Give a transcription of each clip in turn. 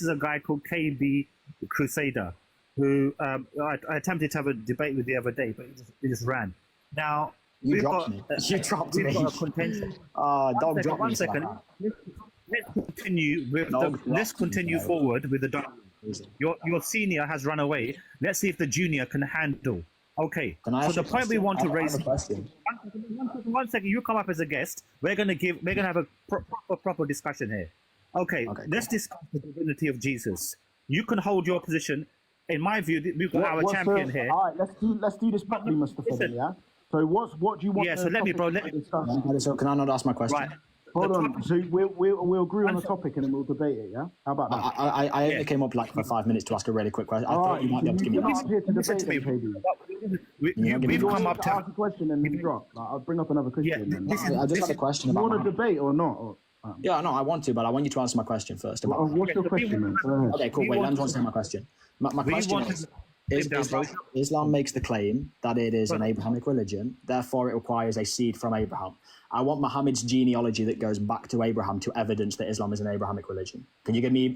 is a guy called KB Crusader, who I attempted to have a debate with the other day, but he just ran. Now, You dropped me. You dropped me. We've got a contention. Don't drop me. One second. Let's continue with let's continue forward with the dialogue. Your senior has run away. Let's see if the junior can handle. Okay. So the point we want to raise. One second. You come up as a guest. We're gonna have a proper discussion here. Okay. Let's discuss the divinity of Jesus. You can hold your position. In my view, we've got our champion here. All right. Let's do this properly, Mr. Fidel. Yeah. So what do you want? Yeah. So let me, bro. So can I not ask my question? Right. Hold on. So we'll agree on the topic and then we'll debate it. Yeah. How about that? I only came up like for 5 minutes to ask a really quick question. I thought you might be able to give me an answer. We've come up to ask a question and then drop. I'll bring up another question. I just had a question. You want to debate or not? Yeah, no, I want to, but I want you to answer my question first. What's your question, man? Okay, cool. Wait, let me answer my question. My question is Islam makes the claim that it is an Abrahamic religion, therefore it requires a seed from Abraham. I want Muhammad's genealogy that goes back to Abraham to evidence that Islam is an Abrahamic religion. Can you give me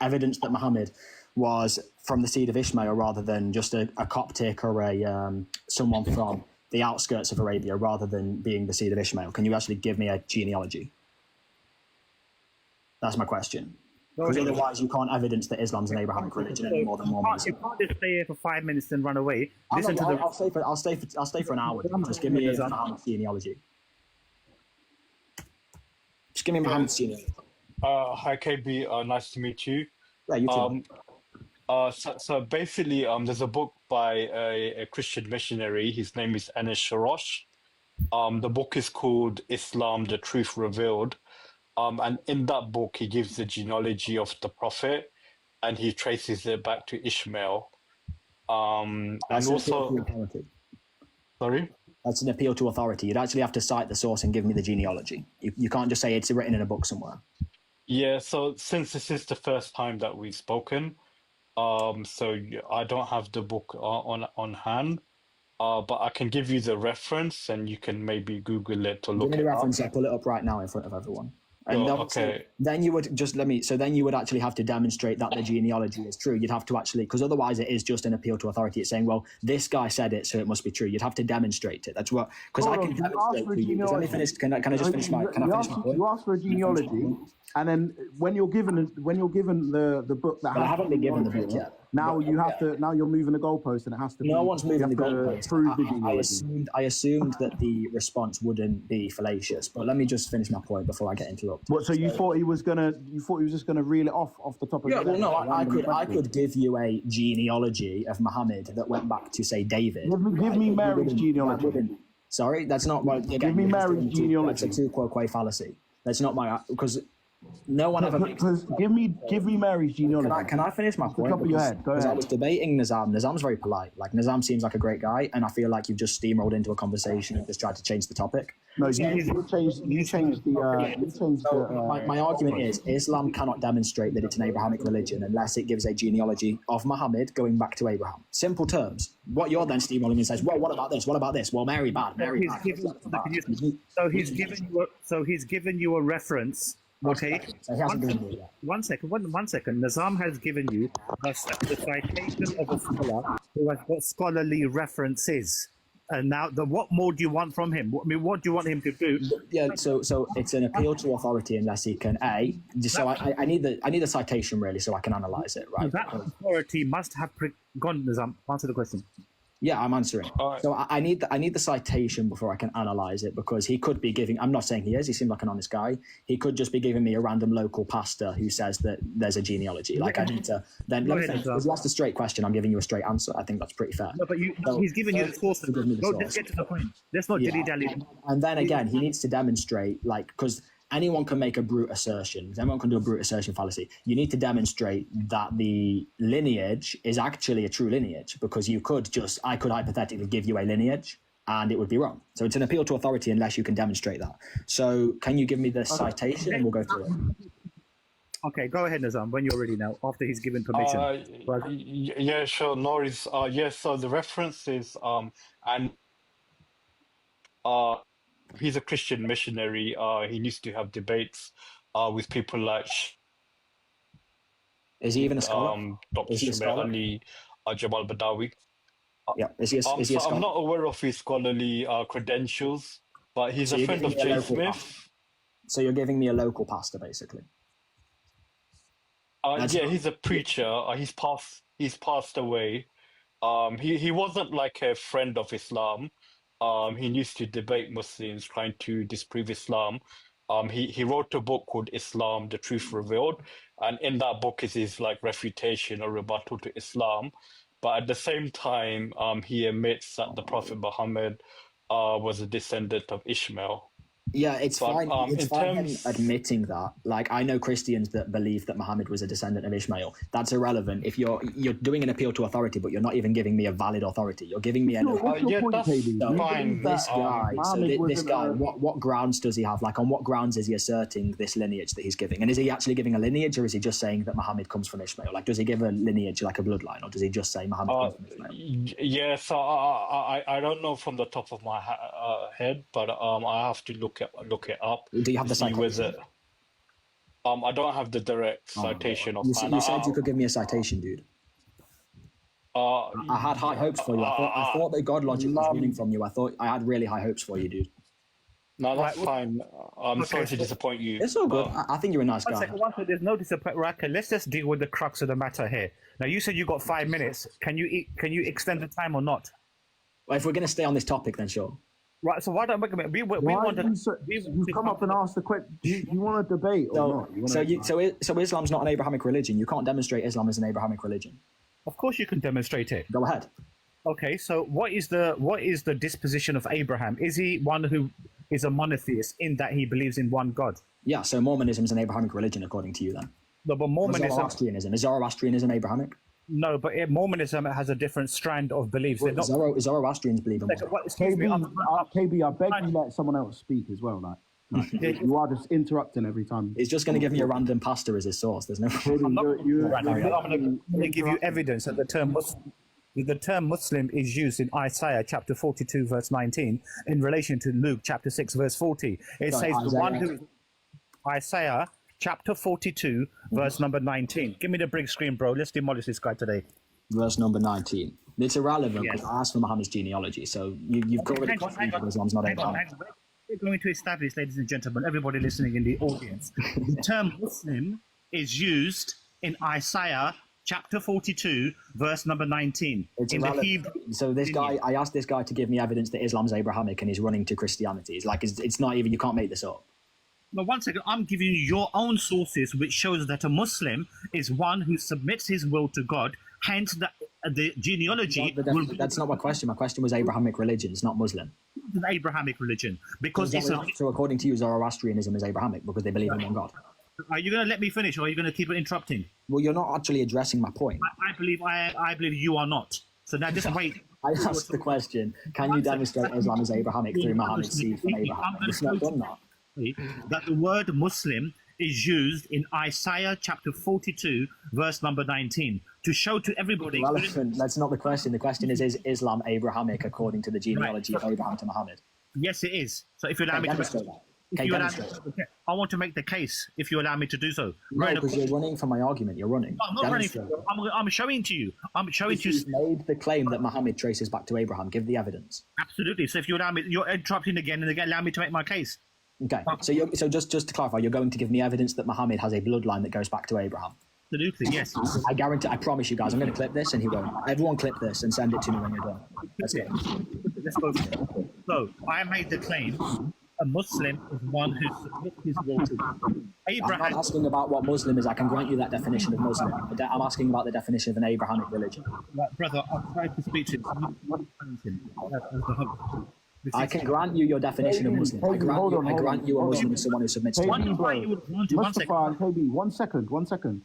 evidence that Muhammad was from the seed of Ishmael rather than just a Coptic or someone from the outskirts of Arabia rather than being the seed of Ishmael? Can you actually give me a genealogy? That's my question. Because otherwise, you can't evidence that Islam's an Abrahamic religion any more than Mormonism. You can't just stay here for 5 minutes and run away. I'll stay for an hour. Just give me Muhammad's genealogy. Just give me Muhammad's genealogy. Hi KB, nice to meet you. Yeah, you too. So basically, there's a book by a Christian missionary. His name is Anish Sharosh. The book is called Islam: The Truth Revealed. And in that book, he gives the genealogy of the Prophet, and he traces it back to Ishmael. And also, sorry, that's an appeal to authority. You'd actually have to cite the source and give me the genealogy. You can't just say it's written in a book somewhere. Yeah. So since this is the first time that we've spoken, so I don't have the book on hand. But I can give you the reference, and you can maybe Google it or look at it. Give me the reference. Up. I'll pull it up right now in front of everyone. And okay. Then you would then you would actually have to demonstrate that the genealogy is true. You'd have to actually, because otherwise it is just an appeal to authority. It's saying, well, this guy said it, so it must be true. You'd have to demonstrate it. That's what, because I can demonstrate to you. Let me finish. Can I just finish my point? You ask for a genealogy, and then when you're given the book that I haven't been given the book yet. Now you have to. Now you're moving the goalpost, and it has to. No one's moving the goalpost. I assumed that the response wouldn't be fallacious, but let me just finish my point before I get interrupted. What? So you thought he was gonna? You thought he was just gonna reel it off the top of? Yeah. Well, no. I could give you a genealogy of Muhammad that went back to say David. Give me Mary's genealogy. Sorry, that's not what. Give me Mary's genealogy. That's a tu quoque fallacy. That's not my because. No one ever. Give me Mary's genealogy. Can I finish my point? Top of your head. Go ahead. I was debating Nizam. Nizam's very polite. Like Nizam seems like a great guy, and I feel like you've just steamrolled into a conversation and just tried to change the topic. No, you changed the. My argument is Islam cannot demonstrate that it's an Abrahamic religion unless it gives a genealogy of Muhammad going back to Abraham. Simple terms. What you're then steamrolling and says, well, what about this? What about this? Well, Mary bad. Mary bad. So he's given you a reference. Okay. One second. Nizam has given you the citation of a scholar who has got scholarly references. And now, what more do you want from him? I mean, what do you want him to do? Yeah. So it's an appeal to authority unless he can I need the citation really so I can analyze it. Right. That authority must have gone. Nizam, answer the question. Yeah, I'm answering. Right. So I need the citation before I can analyze it because he could be giving. I'm not saying he is. He seemed like an honest guy. He could just be giving me a random local pastor who says that there's a genealogy. Like I need to then. Because you asked a straight question, I'm giving you a straight answer. I think that's pretty fair. No, but he's giving you the source. Let's get to the point. Let's not dilly-dally. And then again, he needs to demonstrate because. Anyone can make a brute assertion. Anyone can do a brute assertion fallacy. You need to demonstrate that the lineage is actually a true lineage because I could hypothetically give you a lineage and it would be wrong. So it's an appeal to authority unless you can demonstrate that. So can you give me the citation and we'll go through it? Okay, go ahead, Nizam, when you're ready now, after he's given permission. Yeah, sure, Norris. So the reference is, he's a Christian missionary. He needs to have debates with people like Is he even a scholar? Dr. Is he a Shumair scholar? Ali Jamal Badawi. Yeah. Is he a So scholar? I'm not aware of his scholarly credentials, but he's So a you're friend giving of me a Jay local Smith. pastor. So you're giving me a local pastor, basically. Yeah, he's a preacher. He's passed away. He wasn't like a friend of Islam. He used to debate Muslims, trying to disprove Islam. He wrote a book called Islam: The Truth Revealed, and in that book is his like refutation or rebuttal to Islam. But at the same time, he admits that the Prophet Muhammad was a descendant of Ishmael. Yeah, it's But fine. It's in fine him terms, admitting that. Like, I know Christians that believe that Muhammad was a descendant of Ishmael. That's irrelevant. If you're doing an appeal to authority, but you're not even giving me a valid authority. You're giving me a What's your yeah, point, that's KB? So You fine. believe that this guy. So Muhammad this wasn't guy. a- What grounds does he have? Like, on what grounds is he asserting this lineage that he's giving? And is he actually giving a lineage, or is he just saying that Muhammad comes from Ishmael? Like, does he give a lineage, like a bloodline, or does he just say Muhammad comes from Ishmael? Yeah, so I don't know from the top of my head, but I have to look it up. Do you have to the see whether citation? I don't have the direct citation of You said you could give me a citation, dude. I had high hopes for you. I thought that God logic was winning from you. I had really high hopes for you, dude. No, that's Right, fine. I'm sorry to so- disappoint you. It's all good. I think you're a nice One guy. second, there's no disappointment. Right, okay, let's just deal with the crux of the matter here. Now, you said you got 5 minutes. Can you extend the time or not? Well, if we're going to stay on this topic, then sure. Right, so why don't we Why want to... you've come up and asked the question. Do you want to debate or not? So Islam's not an Abrahamic religion. You can't demonstrate Islam as an Abrahamic religion. Of course you can demonstrate it. Go ahead. Okay, so what is the disposition of Abraham? Is he one who is a monotheist in that he believes in one God? Yeah, so Mormonism is an Abrahamic religion, according to you, then. No, but Mormonism... Zoroastrianism. Is Zoroastrianism Abrahamic? No, but Mormonism has a different strand of beliefs. They're not... Zoroastrians believe in what? Excuse me, KB, I beg you let someone else speak as well. Like you are just interrupting every time. He's just going to give me a random pastor as his source. There's no... I'm going to give you evidence that the term Muslim is used in Isaiah chapter 42 verse 19 in relation to Luke chapter 6 verse 40. It says the one who... Isaiah chapter 42 verse number 19. Give me the big screen, bro. Let's demolish this guy today. Verse number 19. It's irrelevant because Yes. I asked for Muhammad's genealogy, so you've already confirmed that Islam's not Abrahamic. We're going to establish, ladies and gentlemen, everybody listening in the audience, the term Muslim is used in Isaiah chapter 42, verse number 19. It's in the irrelevant. Hebrew. So this guy, I asked this guy to give me evidence that Islam's Abrahamic, and he's running to Christianity. It's like it's not even. You can't make this up. No, one second. I'm giving you your own sources, which shows that a Muslim is one who submits his will to God. Hence, the genealogy That's not my question. My question was Abrahamic religions, not Muslim. an Abrahamic religion, because it's a... So according to you, Zoroastrianism is Abrahamic because they believe in one God. Are you going to let me finish, or are you going to keep interrupting? Well, you're not actually addressing my point. I believe you are not. So now just wait. I asked the question: can you demonstrate Islam is Abrahamic through Muhammad's seed from Abraham? It's not done that. That the word Muslim is used in Isaiah chapter 42, verse number 19, to show to everybody... Relevant. That's not the question. The question is Islam Abrahamic according to the genealogy of Abraham to Muhammad? Yes, it is. So if you allow me demonstrate to... that. I want to make the case, if you allow me to do so. No, because you're running from my argument. You're running. No, I'm not running. I'm showing to you. I'm showing to you. You've made the claim that Muhammad traces back to Abraham. Give the evidence. Absolutely. So if you allow me, you're interrupting again and again. Allow me to make my case. Okay. So just to clarify, you're going to give me evidence that Muhammad has a bloodline that goes back to Abraham. Absolutely, yes. I guarantee. I promise you guys. I'm going to clip this, and he won't. Everyone, clip this and send it to me when you're done. Let's go. Let's go. So I made the claim: a Muslim is one who submits his will to God. I'm not asking about what Muslim is. I can grant you that definition of Muslim. I'm asking about the definition of an Abrahamic religion. Brother, I'm trying to speak to him. I can grant you your definition of Muslim. I grant you a Muslim is someone who submits to God. Mustafa, KB, one second.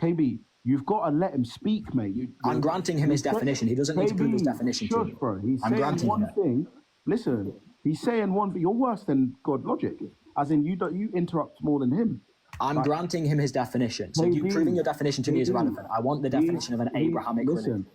KB, you've got to let him speak, mate. I'm granting him his definition. He doesn't need to prove his definition to you. Bro. He's I'm saying granting one him it. thing. Listen, he's saying one thing. You're worse than God logic. As in, you interrupt more than him. I'm granting him his definition. So you proving your definition to me is irrelevant. I want the definition of an Abrahamic religion.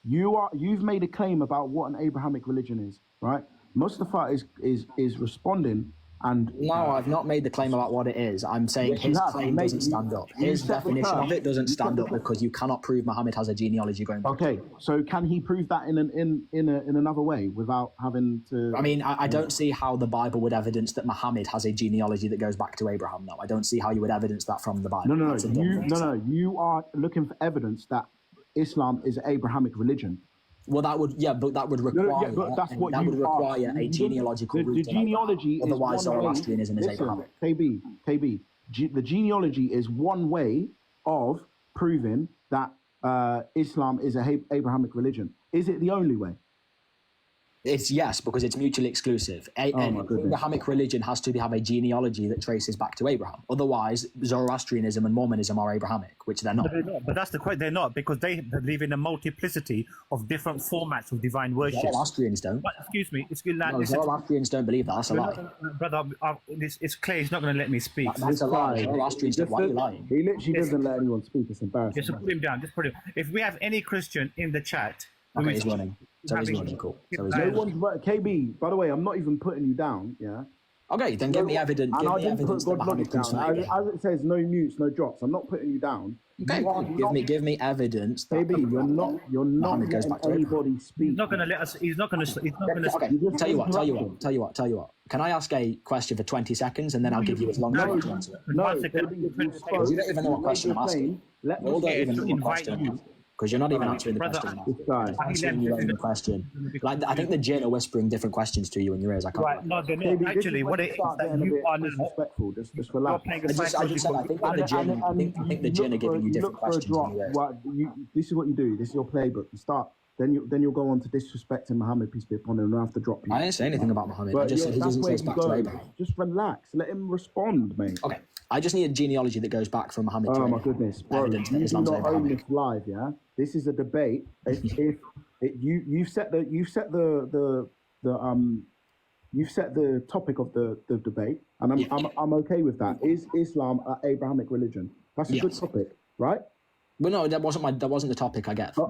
You've made a claim about what an Abrahamic religion is, right? Mustafa is responding And No, I've not made the claim about what it is. I'm saying Yes, you his have. claim doesn't stand up. His set the definition term. of it doesn't You set stand the up term. because you cannot prove Muhammad has a genealogy going back. Okay, so can he prove that in another way without having to? I mean, I don't see how the Bible would evidence that Muhammad has a genealogy that goes back to Abraham. No, I don't see how you would evidence that from the Bible. No. You are looking for evidence that Islam is an Abrahamic religion. Well, that would require a genealogical root. The genealogy is otherwise Zoroastrianism is Listen, Abrahamic. KB, the genealogy is one way of proving that Islam is an Abrahamic religion. Is it the only way? It's yes, because it's mutually exclusive. An Abrahamic religion has to have a genealogy that traces back to Abraham. Otherwise, Zoroastrianism and Mormonism are Abrahamic, which they're not. But that's the point. They're not, because they believe in a multiplicity of different formats of divine worship. Zoroastrians don't. But, excuse me. Zoroastrians don't believe that. That's a lie. Brother, it's clear he's not going to let me speak. That's a lie. Zoroastrians don't. Why are you lying? He literally doesn't let anyone speak. It's embarrassing. Just put him down. Just put him. If we have any Christian in the chat... Okay, he's running. So he's running, cool. So he's running. KB, by the way, I'm not even putting you down, yeah? Okay, then give me evidence. Give me evidence that Muhammad comes from Abraham. As it says, no mutes, no drops. I'm not putting you down. Okay, give me evidence. KB, you're not letting anybody speak. He's not going to let us. He's not going to. Okay, tell you what. Can I ask a question for 20 seconds and then I'll give you as long as you to answer it? No, you don't even know what question I'm asking. You don't even know what question I'm asking. Because you're not even answering the question. Answering your own question. Like, I think the jinn are whispering different questions to you in your ears. I can't. Right, no, they're not. Actually, what it is that you are disrespectful. Just relax. I think the jinn are giving you different questions in your ears. This is what you do. This is your playbook. You start. Then you'll go on to disrespecting Muhammad, peace be upon him, and I have to drop you. I didn't say anything about Muhammad. I just said he doesn't say it's back to Abraham. Just relax. Let him respond, mate. Okay. I just need a genealogy that goes back from Muhammad to Abraham. Oh my goodness, bro! You do not own this live, yeah. This is a debate. If you've set the topic of the debate, and I'm okay with that. Is Islam an Abrahamic religion? That's a good topic, right? But no, that wasn't the topic I get. So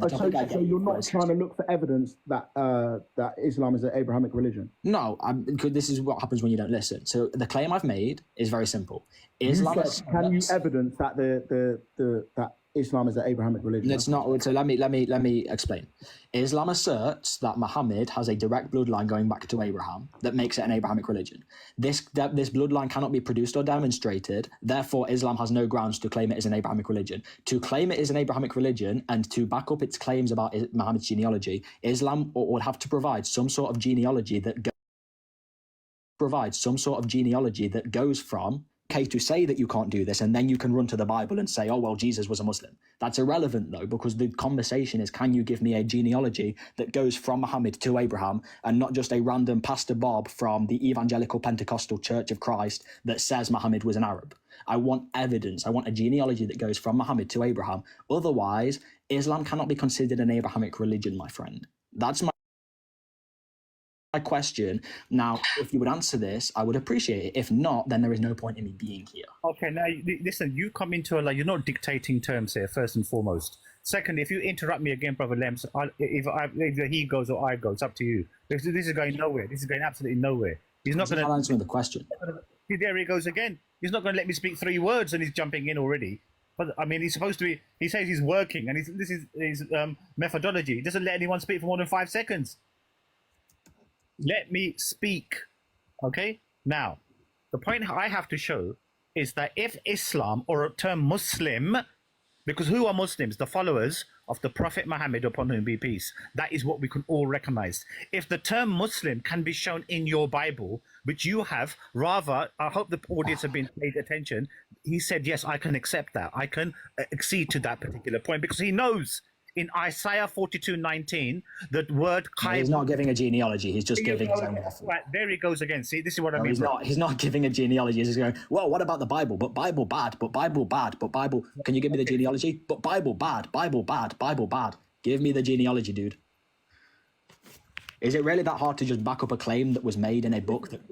you're not trying to look for evidence that that Islam is an Abrahamic religion? No, this is what happens when you don't listen. So the claim I've made is very simple. Can you evidence that that Islam is an Abrahamic religion? It's not. So let me explain. Islam asserts that Muhammad has a direct bloodline going back to Abraham that makes it an Abrahamic religion. This bloodline cannot be produced or demonstrated. Therefore, Islam has no grounds to claim it as an Abrahamic religion. To claim it as an Abrahamic religion and to back up its claims about Muhammad's genealogy, Islam would have to provide some sort of genealogy that goes from. Okay, to say that you can't do this, and then you can run to the Bible and say, oh, well, Jesus was a Muslim. That's irrelevant, though, because the conversation is, can you give me a genealogy that goes from Muhammad to Abraham and not just a random Pastor Bob from the Evangelical Pentecostal Church of Christ that says Muhammad was an Arab? I want evidence. I want a genealogy that goes from Muhammad to Abraham. Otherwise, Islam cannot be considered an Abrahamic religion, my friend. That's my question. Now, if you would answer this, I would appreciate it. If not, then there is no point in me being here. Okay, now listen, you come into you're not dictating terms here, first and foremost. Second, if you interrupt me again, Brother Lems, either he goes or I go, it's up to you. This is going nowhere. This is going absolutely nowhere. He's not going to answer the question. There he goes again. He's not going to let me speak 3 words and he's jumping in already. But I mean, he's supposed to be, he says he's working and this is his methodology. He doesn't let anyone speak for more than 5 seconds. Let me speak, okay? Now, the point I have to show is that if Islam, or a term Muslim, because who are Muslims? The followers of the Prophet Muhammad, upon whom be peace. That is what we can all recognize. If the term Muslim can be shown in your Bible, which you have, rather, I hope the audience have been paid attention, he said, yes, I can accept that. I can accede to that particular point, because he knows in Isaiah 42:19, the word he's not giving a genealogy. He's just giving his own method. Right, there he goes again. See, this is what I mean. He's not giving a genealogy. He's just going, well, what about the Bible? But Bible bad. But Bible bad. But Bible. Can you give me the genealogy? But Bible bad. Bible bad. Bible bad. Give me the genealogy, dude. Is it really that hard to just back up a claim that was made in a book that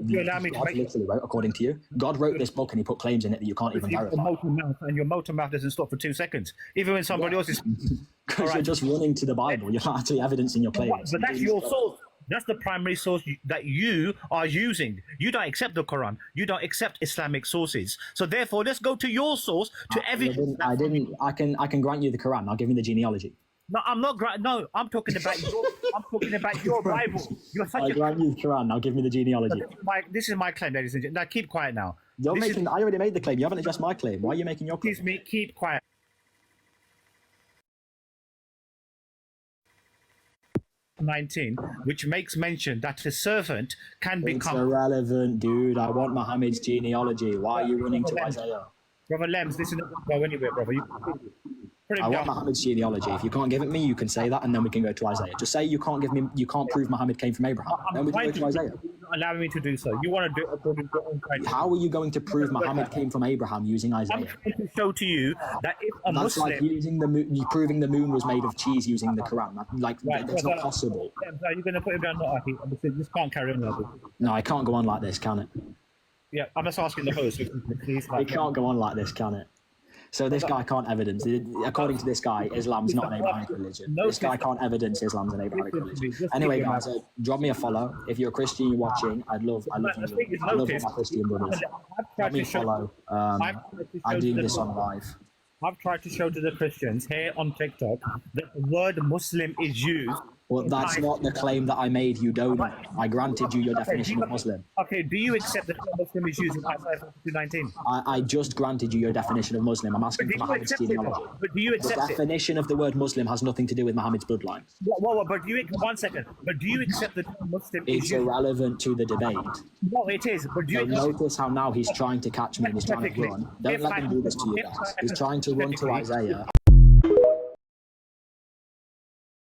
God literally wrote, according to you? God wrote this book and he put claims in it that you can't even verify. And your motor mouth doesn't stop for 2 seconds. Even when somebody else is... Because you're just running to the Bible. You're not actually evidencing your claims. But that's your source. That's the primary source that you are using. You don't accept the Quran. You don't accept Islamic sources. So therefore, let's go to your source to evidence. I didn't. I can grant you the Quran. I'll give you the genealogy. No, I'm not. No, I'm talking about your. I'm talking about your Bible. You're such I grant you the Quran. Now give me the genealogy. This is my claim, ladies and gentlemen. Now keep quiet now. You're making. I already made the claim. You haven't addressed my claim. Why are you making your claim? Excuse me. Keep quiet. 19, which makes mention that a servant can become. It's irrelevant, dude. I want Muhammad's genealogy. Why are you running to Isaiah? Brother Lems, this is not going to go anywhere, brother. I want Muhammad's genealogy. If you can't give it me, you can say that, and then we can go to Isaiah. Just say you can't prove Muhammad came from Abraham. Then we can go to Isaiah. Allow me to do so. You want to do it according to your own criteria. How are you going to prove Muhammad came from Abraham using Isaiah? I'm trying to show to you that if a That's Muslim... like using the moon, proving the moon was made of cheese using the Quran. That's not possible. Are you going to put him down? No, this can't carry on like this. No, I can't go on like this, can it? Yeah, I'm just asking the host. Please, it can't go on like this, can it? So this guy can't evidence. According to this guy, Islam's not an Abrahamic religion. This guy can't evidence Islam's an Abrahamic religion. Anyway, guys, drop me a follow. If you're a Christian you're watching, I love you. I love all my Christian brothers. Drop me a follow. I'm doing this on live. I've tried to show to the Christians here on TikTok that the word Muslim is used. Well, that's not the claim that I made, you donut. I granted you your definition of Muslim. Okay, do you accept that Muslim is used in Isaiah 2:19? I just granted you your definition of Muslim. I'm asking for Muhammad's genealogy. But do you accept the definition of the word Muslim has nothing to do with Muhammad's bloodline. But do you, 1 second, but do you accept that Muslim is It's irrelevant to the debate. No, it is. But do you notice how now he's trying to catch me and he's trying to run. Don't let him do this to you guys. He's trying to run to Isaiah.